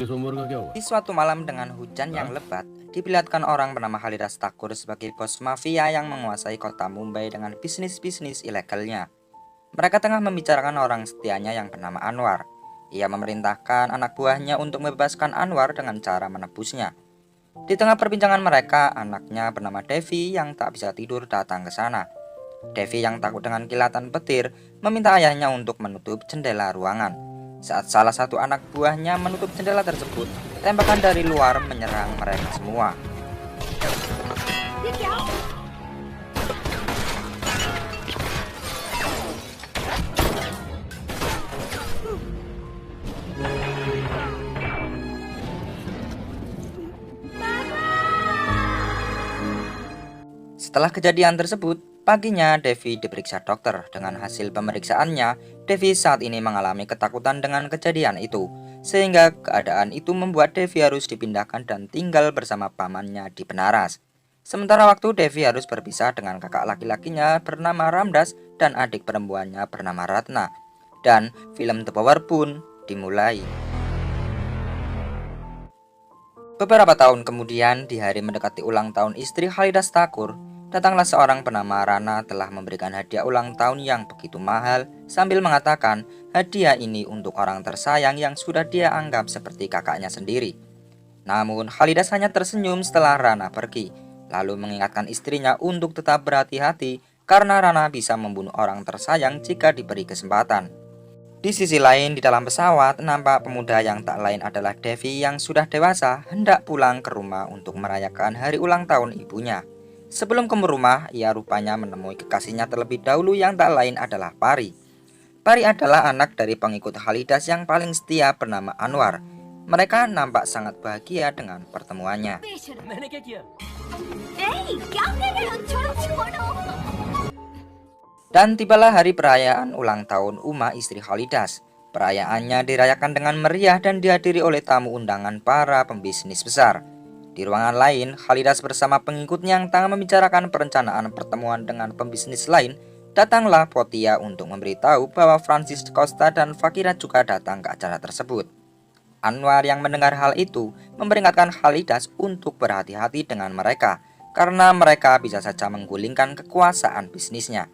सोमवार का क्या हुआ? Di suatu malam dengan hujan yang हाँ? lebat, diperlihatkan orang bernama Halidas Thakur sebagai bos mafia yang menguasai kota Mumbai dengan bisnis-bisnis ilegalnya. Mereka tengah membicarakan orang setianya yang bernama Anwar. Ia memerintahkan anak buahnya untuk membebaskan Anwar dengan cara menebusnya. Di tengah perbincangan mereka, anaknya bernama Devi yang tak bisa tidur datang ke sana. Devi yang takut dengan kilatan petir meminta ayahnya untuk menutup jendela ruangan. Saat salah satu anak buahnya menutup jendela tersebut, tembakan dari luar menyerang mereka semua. Setelah kejadian tersebut, paginya Devi diperiksa dokter. Dengan hasil pemeriksaannya, Devi saat ini mengalami ketakutan dengan kejadian itu, sehingga keadaan itu membuat Devi harus dipindahkan dan tinggal bersama pamannya di Benaras. Sementara waktu Devi harus berpisah dengan kakak laki-lakinya bernama Ramdas dan adik perempuannya bernama Ratna. Dan film The Power pun dimulai. Beberapa tahun kemudian, di hari mendekati ulang tahun istri Halidas Thakur, datanglah seorang bernama Rana telah memberikan hadiah ulang tahun yang begitu mahal sambil mengatakan hadiah ini untuk orang tersayang yang sudah dia anggap seperti kakaknya sendiri. Namun Halidas hanya tersenyum setelah Rana pergi, lalu mengingatkan istrinya untuk tetap berhati-hati karena Rana bisa membunuh orang tersayang jika diberi kesempatan. Di sisi lain, di dalam pesawat, nampak pemuda yang tak lain adalah Devi yang sudah dewasa hendak pulang ke rumah untuk merayakan hari ulang tahun ibunya. Sebelum ke rumah, ia rupanya menemui kekasihnya terlebih dahulu yang tak lain adalah Pari. Pari adalah anak dari pengikut Halidas yang paling setia bernama Anwar. Mereka nampak sangat bahagia dengan pertemuannya. Dan tibalah hari perayaan ulang tahun Uma istri Halidas. Perayaannya dirayakan dengan meriah dan dihadiri oleh tamu undangan para pembisnis besar. Di ruangan lain, Halidas bersama pengikutnya yang tengah membicarakan perencanaan pertemuan dengan pembisnis lain, datanglah Potia untuk memberitahu bahwa Francis Costa dan Fakira juga datang ke acara tersebut. Anwar yang mendengar hal itu memperingatkan Halidas untuk berhati-hati dengan mereka, karena mereka bisa saja menggulingkan kekuasaan bisnisnya.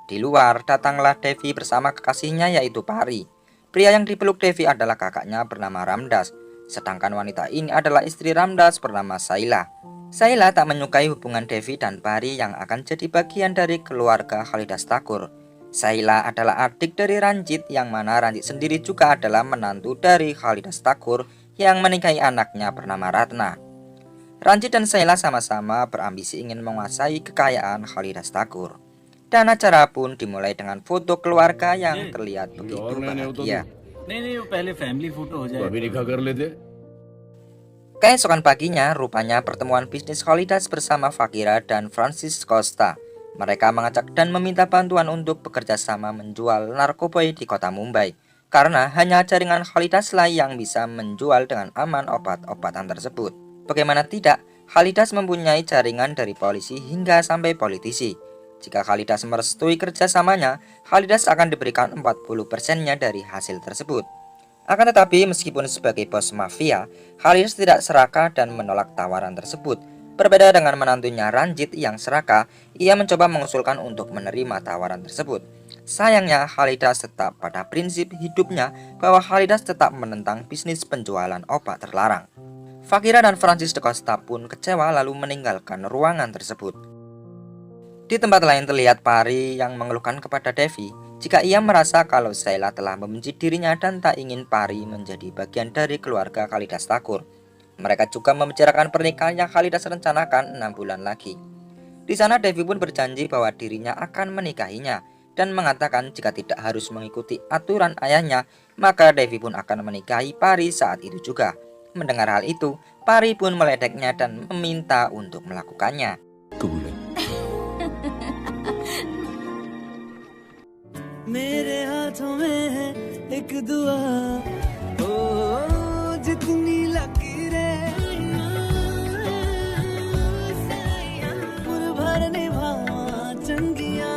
Di luar, datanglah Devi bersama kekasihnya yaitu Pari. Pria yang dipeluk Devi adalah kakaknya bernama Ramdas. Sedangkan wanita ini adalah istri Ramdas bernama Saila. Saila tak menyukai hubungan Devi dan Pari yang akan jadi bagian dari keluarga Halidas Thakur. Saila adalah adik dari Ranjit yang mana Ranjit sendiri juga adalah menantu dari Halidas Thakur yang menikahi anaknya bernama Ratna. Ranjit dan Saila sama-sama berambisi ingin menguasai kekayaan Halidas Thakur. Dan acara pun dimulai dengan foto keluarga yang terlihat begitu bahagia. Keesokan paginya, rupanya pertemuan bisnis Halidas bersama Fakira dan Francis Costa. Mereka mengajak dan meminta bantuan untuk bekerja sama menjual narkoba di kota Mumbai. Karena hanya jaringan Halidas lah yang bisa menjual dengan aman obat-obatan tersebut. Bagaimana tidak, Halidas mempunyai jaringan dari polisi hingga sampai politisi. Jika Halidas merestui kerjasamanya, Halidas akan diberikan 40%-nya dari hasil tersebut. Akan tetapi, meskipun sebagai bos mafia, Halidas tidak serakah dan menolak tawaran tersebut. Berbeda dengan menantunya Ranjit yang serakah, ia mencoba mengusulkan untuk menerima tawaran tersebut. Sayangnya, Halidas tetap pada prinsip hidupnya bahwa Halidas tetap menentang bisnis penjualan obat terlarang. Fakira dan Francis de Costa pun kecewa lalu meninggalkan ruangan tersebut. Di tempat lain terlihat Pari yang mengeluhkan kepada Devi jika ia merasa kalau Saila telah membenci dirinya dan tak ingin Pari menjadi bagian dari keluarga Halidas Thakur. Mereka juga membicarakan pernikahan yang Halidas rencanakan 6 bulan lagi. Di sana Devi pun berjanji bahwa dirinya akan menikahinya dan mengatakan jika tidak harus mengikuti aturan ayahnya, maka Devi pun akan menikahi Pari saat itu juga. Mendengar hal itu, Pari pun meledeknya dan meminta untuk melakukannya. मेरे हाथों में है एक दुआ ओ जितनी लकीरें भर निभावा चंगिया।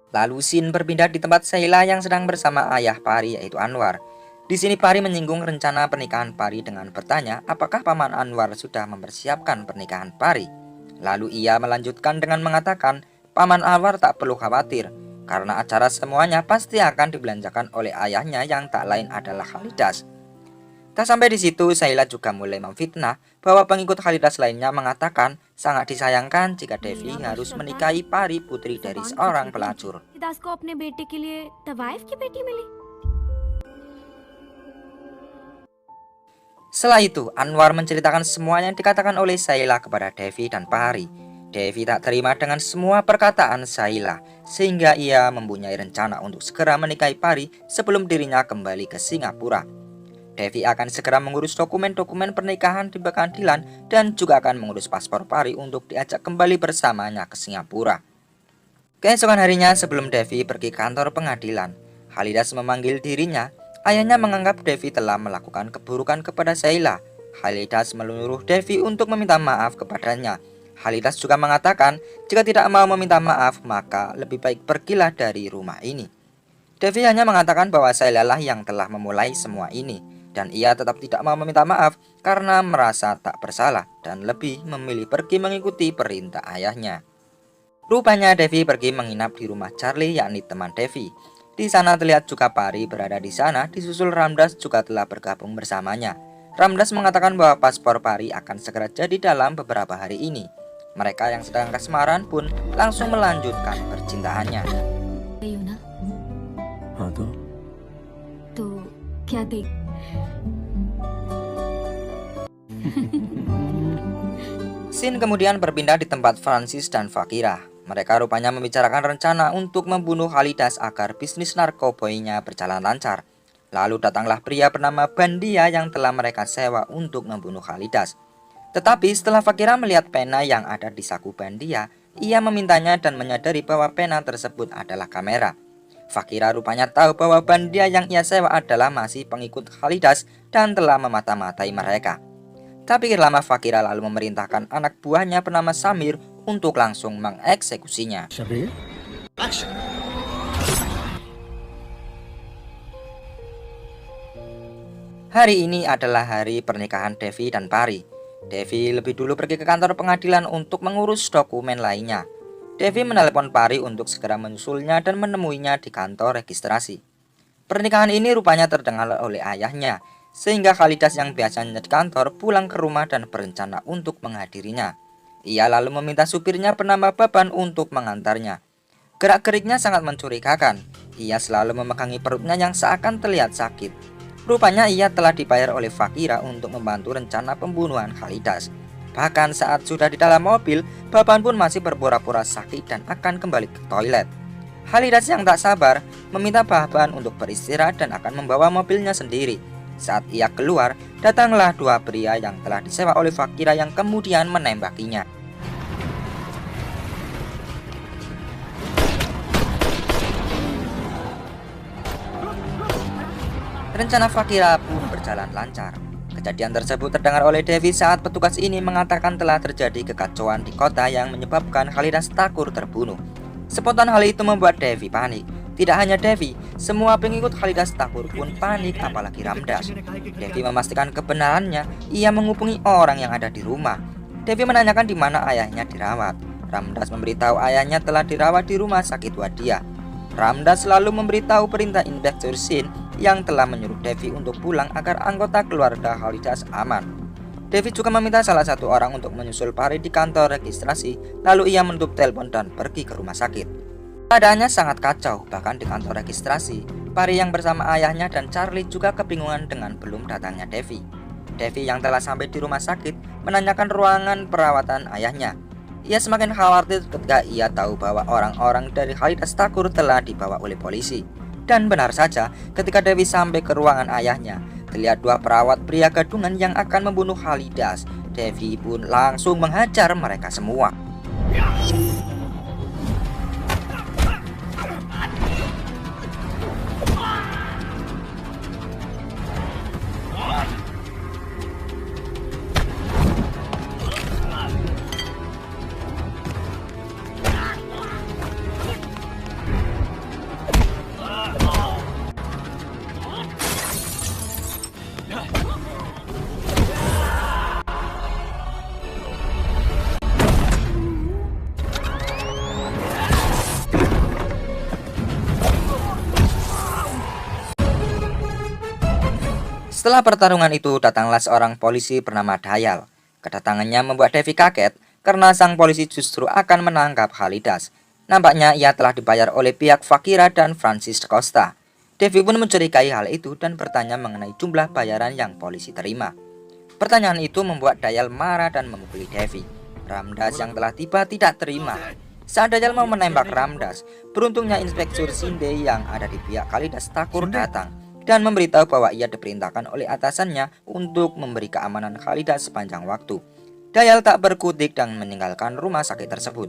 Lalu scene berpindah di tempat Sheila yang sedang bersama ayah Pari yaitu Anwar. Di sini Pari menyinggung rencana pernikahan Pari dengan bertanya apakah Paman Anwar sudah mempersiapkan pernikahan Pari. Lalu ia melanjutkan dengan mengatakan Paman Anwar tak perlu khawatir karena acara semuanya pasti akan dibelanjakan oleh ayahnya yang tak lain adalah Khalidas. Tak sampai di situ, Sheila juga mulai memfitnah bahwa pengikut Khalidas lainnya mengatakan sangat disayangkan jika Devi harus menikahi Pari, putri dari seorang pelacur. Setelah itu, Anwar menceritakan semua yang dikatakan oleh Sheila kepada Devi dan Pari. Devi tak terima dengan semua perkataan Sheila, sehingga ia mempunyai rencana untuk segera menikahi Pari sebelum dirinya kembali ke Singapura. Devi akan segera mengurus dokumen-dokumen pernikahan di pengadilan dan juga akan mengurus paspor Pari untuk diajak kembali bersamanya ke Singapura. Keesokan harinya sebelum Devi pergi ke kantor pengadilan, Khalidas memanggil dirinya. Ayahnya menganggap Devi telah melakukan keburukan kepada Sheila. Khalidas menyuruh Devi untuk meminta maaf kepadanya. Khalidas juga mengatakan jika tidak mau meminta maaf maka lebih baik pergilah dari rumah ini. Devi hanya mengatakan bahwa Sheila lah yang telah memulai semua ini. Dan ia tetap tidak mau meminta maaf karena merasa tak bersalah dan lebih memilih pergi mengikuti perintah ayahnya. Rupanya Devi pergi menginap di rumah Charlie yakni teman Devi. Di sana terlihat juga Pari berada di sana disusul Ramdas juga telah bergabung bersamanya. Ramdas mengatakan bahwa paspor Pari akan segera jadi dalam beberapa hari ini. Mereka yang sedang kasmaran pun langsung melanjutkan percintaannya. Scene kemudian berpindah di tempat Francis dan Fakira. Mereka rupanya membicarakan rencana untuk membunuh Khalidas agar bisnis narkoboinya berjalan lancar. Lalu datanglah pria bernama Bandia yang telah mereka sewa untuk membunuh Khalidas. Tetapi setelah Fakira melihat pena yang ada di saku Bandia, ia memintanya dan menyadari bahwa pena tersebut adalah kamera. Fakira rupanya tahu bahwa Bandia yang ia sewa adalah masih pengikut Khalidas dan telah memata-matai mereka. Tapi lama Fakira lalu memerintahkan anak buahnya bernama Samir untuk langsung mengeksekusinya. Hari ini adalah hari pernikahan Devi dan Pari. Devi lebih dulu pergi ke kantor pengadilan untuk mengurus dokumen lainnya. Devi menelepon Pari untuk segera menyusulnya dan menemuinya di kantor registrasi. Pernikahan ini rupanya terdengar oleh ayahnya, sehingga Khalidas yang biasanya di kantor pulang ke rumah dan berencana untuk menghadirinya. Ia lalu meminta supirnya bernama Baban untuk mengantarnya. Gerak-geriknya sangat mencurigakan. Ia selalu memegangi perutnya yang seakan terlihat sakit. Rupanya ia telah dibayar oleh Fakira untuk membantu rencana pembunuhan Khalidas. Bahkan saat sudah di dalam mobil, Baban pun masih berpura-pura sakit dan akan kembali ke toilet. Khalidas yang tak sabar meminta Baban untuk beristirahat dan akan membawa mobilnya sendiri. Saat ia keluar, datanglah dua pria yang telah disewa oleh Fakira yang kemudian menembakinya. Rencana Fakira pun berjalan lancar. Kejadian tersebut terdengar oleh Devi saat petugas ini mengatakan telah terjadi kekacauan di kota yang menyebabkan Khalidas Thakur terbunuh. Spontan hal itu membuat Devi panik. Tidak hanya Devi, semua pengikut Khalidas Thakur pun panik apalagi Ramdas. Devi memastikan kebenarannya, ia menghubungi orang yang ada di rumah. Devi menanyakan di mana ayahnya dirawat. Ramdas memberitahu ayahnya telah dirawat di rumah sakit Wadia. Ramdas selalu memberitahu perintah Inspektur Sin yang telah menyuruh Devi untuk pulang agar anggota keluarga Khalidas aman. Devi juga meminta salah satu orang untuk menyusul Pari di kantor registrasi, lalu ia menutup telepon dan pergi ke rumah sakit. Keadaannya sangat kacau, bahkan di kantor registrasi, Pari yang bersama ayahnya dan Charlie juga kebingungan dengan belum datangnya Devi. Devi yang telah sampai di rumah sakit menanyakan ruangan perawatan ayahnya. Ia semakin khawatir ketika ia tahu bahwa orang-orang dari Khalidas Thakur telah dibawa oleh polisi. Dan benar saja, ketika Devi sampai ke ruangan ayahnya, terlihat dua perawat pria gadungan yang akan membunuh Khalidas. Devi pun langsung menghajar mereka semua. Setelah pertarungan itu, datanglah seorang polisi bernama Dayal. Kedatangannya membuat Devi kaget karena sang polisi justru akan menangkap Khalidas. Nampaknya ia telah dibayar oleh pihak Fakira dan Francis Costa. Devi pun mencurigai hal itu dan bertanya mengenai jumlah bayaran yang polisi terima. Pertanyaan itu membuat Dayal marah dan memukuli Devi. Ramdas yang telah tiba tidak terima. Saat Dayal mau menembak Ramdas, beruntungnya Inspektur Sinde yang ada di pihak Khalidas Thakur datang dan memberitahu bahwa ia diperintahkan oleh atasannya untuk memberi keamanan Khalidas sepanjang waktu. Dayal tak berkutik dan meninggalkan rumah sakit tersebut.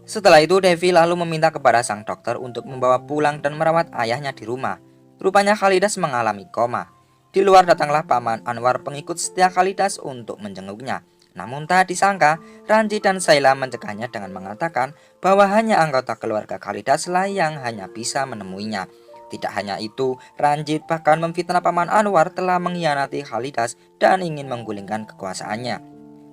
Setelah itu Devi lalu meminta kepada sang dokter untuk membawa pulang dan merawat ayahnya di rumah. Rupanya Khalidas mengalami koma. Di luar datanglah Paman Anwar, pengikut setia Khalidas, untuk menjenguknya. Namun tak disangka, Ranjit dan Saila mencegahnya dengan mengatakan bahwa hanya anggota keluarga Khalidas lah yang hanya bisa menemuinya. Tidak hanya itu, Ranjit bahkan memfitnah Paman Anwar telah mengkhianati Khalidas dan ingin menggulingkan kekuasaannya.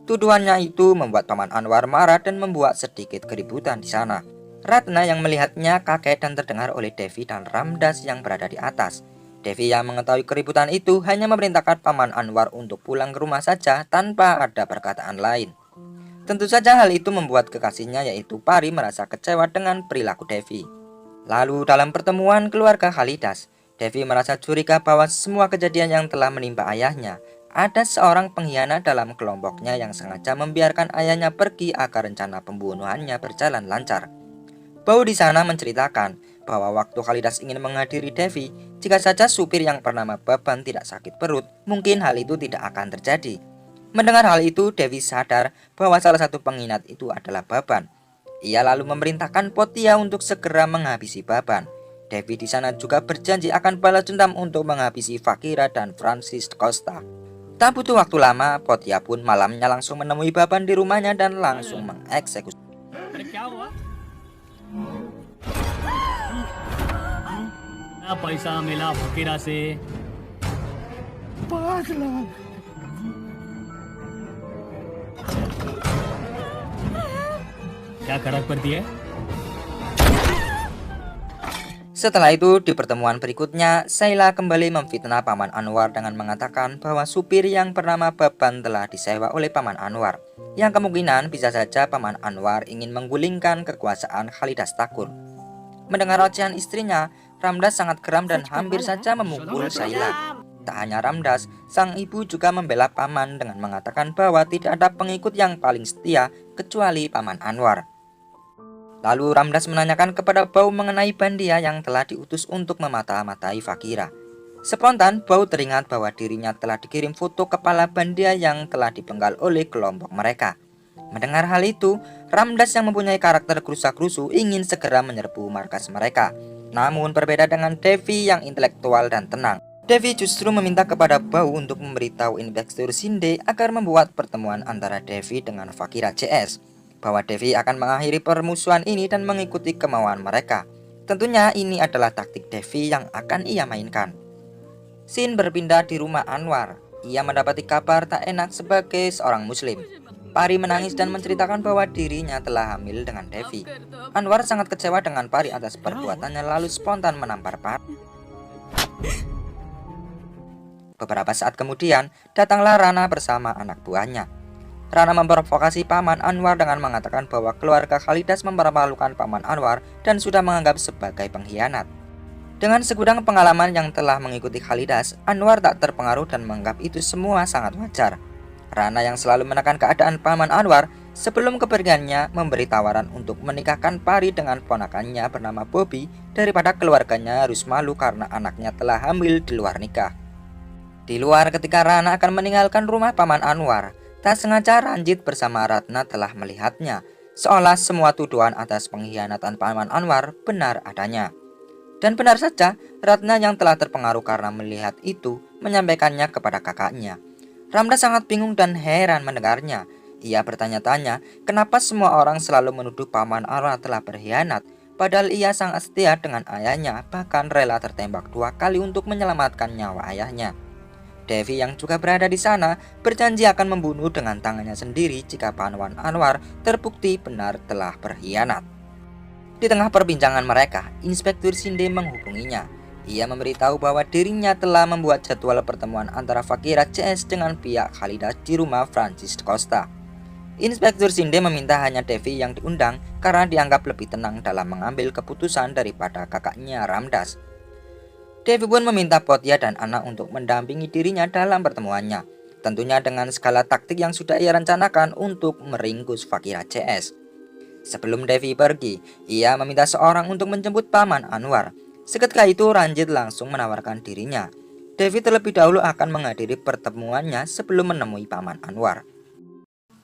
Tuduhannya itu membuat Paman Anwar marah dan membuat sedikit keributan di sana. Ratna yang melihatnya kaget dan terdengar oleh Devi dan Ramdas yang berada di atas. Devi yang mengetahui keributan itu hanya memerintahkan Paman Anwar untuk pulang ke rumah saja tanpa ada perkataan lain. Tentu saja hal itu membuat kekasihnya yaitu Pari merasa kecewa dengan perilaku Devi. Lalu dalam pertemuan keluarga Khalidas, Devi merasa curiga bahwa semua kejadian yang telah menimpa ayahnya, ada seorang pengkhianat dalam kelompoknya yang sengaja membiarkan ayahnya pergi agar rencana pembunuhannya berjalan lancar. Bau di sana menceritakan bahwa waktu Khalidas ingin menghadiri Devi, jika saja supir yang bernama Baban tidak sakit perut, mungkin hal itu tidak akan terjadi. Mendengar hal itu, Devi sadar bahwa salah satu pengkhianat itu adalah Baban. Ia lalu memerintahkan Potia untuk segera menghabisi Baban. Devi di sana juga berjanji akan balas dendam untuk menghabisi Fakira dan Francis Costa. Tak butuh waktu lama, Potia pun malamnya langsung menemui Baban di rumahnya dan langsung mengeksekusi. पैसा मिला फकीरा से 5 लाख क्या खराब कर दिया? Setelah itu, di pertemuan berikutnya, Saila kembali memfitnah Paman Anwar dengan mengatakan bahwa supir yang bernama Baban telah disewa oleh Paman Anwar, yang kemungkinan bisa saja Paman Anwar ingin menggulingkan kekuasaan Khalidas Thakur. Mendengar ocehan istrinya, Ramdas sangat geram dan hampir saja memukul Saila. Tak hanya Ramdas, sang ibu juga membela Paman dengan mengatakan bahwa tidak ada pengikut yang paling setia kecuali Paman Anwar. Lalu Ramdas menanyakan kepada Bau mengenai Bandia yang telah diutus untuk memata-matai Fakira. Spontan Bau teringat bahwa dirinya telah dikirim foto kepala Bandia yang telah dipenggal oleh kelompok mereka. Mendengar hal itu, Ramdas yang mempunyai karakter gerusa-gerusu ingin segera menyerbu markas mereka. Namun berbeda dengan Devi yang intelektual dan tenang. Devi justru meminta kepada Bau untuk memberitahu Inspektur Sinde agar membuat pertemuan antara Devi dengan Fakira CS, bahwa Devi akan mengakhiri permusuhan ini dan mengikuti kemauan mereka. Tentunya ini adalah taktik Devi yang akan ia mainkan. Scene berpindah di rumah Anwar. Ia mendapati kabar tak enak sebagai seorang muslim. Pari menangis dan menceritakan bahwa dirinya telah hamil dengan Devi. Anwar sangat kecewa dengan Pari atas perbuatannya lalu spontan menampar Pari. Beberapa saat kemudian, datanglah Rana bersama anak buahnya. Rana memprovokasi Paman Anwar dengan mengatakan bahwa keluarga Khalidas mempermalukan Paman Anwar dan sudah menganggap sebagai pengkhianat. Dengan segudang pengalaman yang telah mengikuti Khalidas, Anwar tak terpengaruh dan menganggap itu semua sangat wajar. Rana yang selalu menekan keadaan Paman Anwar sebelum kepergiannya memberi tawaran untuk menikahkan Pari dengan ponakannya bernama Bobby daripada keluarganya harus malu karena anaknya telah hamil di luar nikah. Di luar ketika Rana akan meninggalkan rumah Paman Anwar, tak sengaja Ranjit bersama Ratna telah melihatnya, seolah semua tuduhan atas pengkhianatan Paman Anwar benar adanya. Dan benar saja, Ratna yang telah terpengaruh karena melihat itu menyampaikannya kepada kakaknya. Ramdas sangat bingung dan heran mendengarnya. Ia bertanya-tanya kenapa semua orang selalu menuduh Paman Anwar telah berkhianat, padahal ia sangat setia dengan ayahnya, bahkan rela tertembak 2 kali untuk menyelamatkan nyawa ayahnya. Devi yang juga berada di sana berjanji akan membunuh dengan tangannya sendiri jika Paman Anwar terbukti benar telah berkhianat. Di tengah perbincangan mereka, Inspektur Sinde menghubunginya. Ia memberitahu bahwa dirinya telah membuat jadwal pertemuan antara Fakira CS dengan pihak Khalidas di rumah Francis Costa. Inspektur Sinde meminta hanya Devi yang diundang karena dianggap lebih tenang dalam mengambil keputusan daripada kakaknya Ramdas. Devi pun meminta Potia dan Anna untuk mendampingi dirinya dalam pertemuannya, tentunya dengan skala taktik yang sudah ia rencanakan untuk meringkus Fakira CS. Sebelum Devi pergi, ia meminta seorang untuk menjemput Paman Anwar. Seketika itu Ranjit langsung menawarkan dirinya. Devi terlebih dahulu akan menghadiri pertemuannya sebelum menemui Paman Anwar.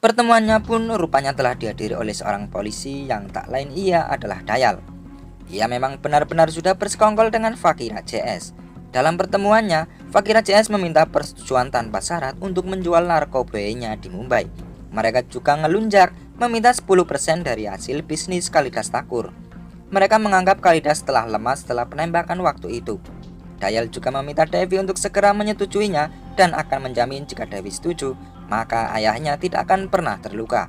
Pertemuannya pun rupanya telah dihadiri oleh seorang polisi yang tak lain ia adalah Dayal. Ia memang benar-benar sudah bersekongkol dengan Fakira CS. Dalam pertemuannya, Fakira CS meminta persetujuan tanpa syarat untuk menjual narkobanya di Mumbai. Mereka juga ngelunjak meminta 10% dari hasil bisnis Khalidas Thakur. Mereka menganggap Khalidas telah lemah setelah penembakan waktu itu. Dayal juga meminta Devi untuk segera menyetujuinya dan akan menjamin jika Devi setuju, maka ayahnya tidak akan pernah terluka.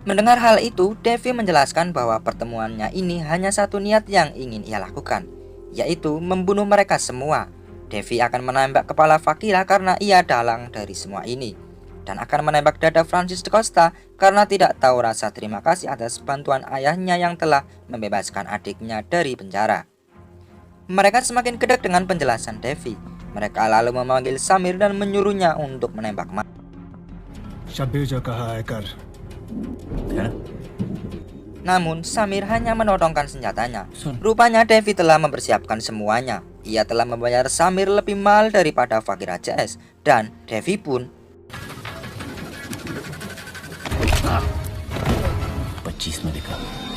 Mendengar hal itu, Devi menjelaskan bahwa pertemuannya ini hanya satu niat yang ingin ia lakukan, yaitu membunuh mereka semua. Devi akan menembak kepala Fakira karena ia dalang dari semua ini, dan akan menembak dada Francis Costa karena tidak tahu rasa terima kasih atas bantuan ayahnya yang telah membebaskan adiknya dari penjara. Mereka semakin gedek dengan penjelasan Devi. Mereka lalu memanggil Samir dan menyuruhnya untuk menembak mati. Shabbir जो कहा है कर। Namun Samir hanya menodongkan senjatanya. Rupanya Devi telah mempersiapkan semuanya. Ia telah membayar Samir lebih mahal daripada Fakira CS, dan Devi pun 25 में देखा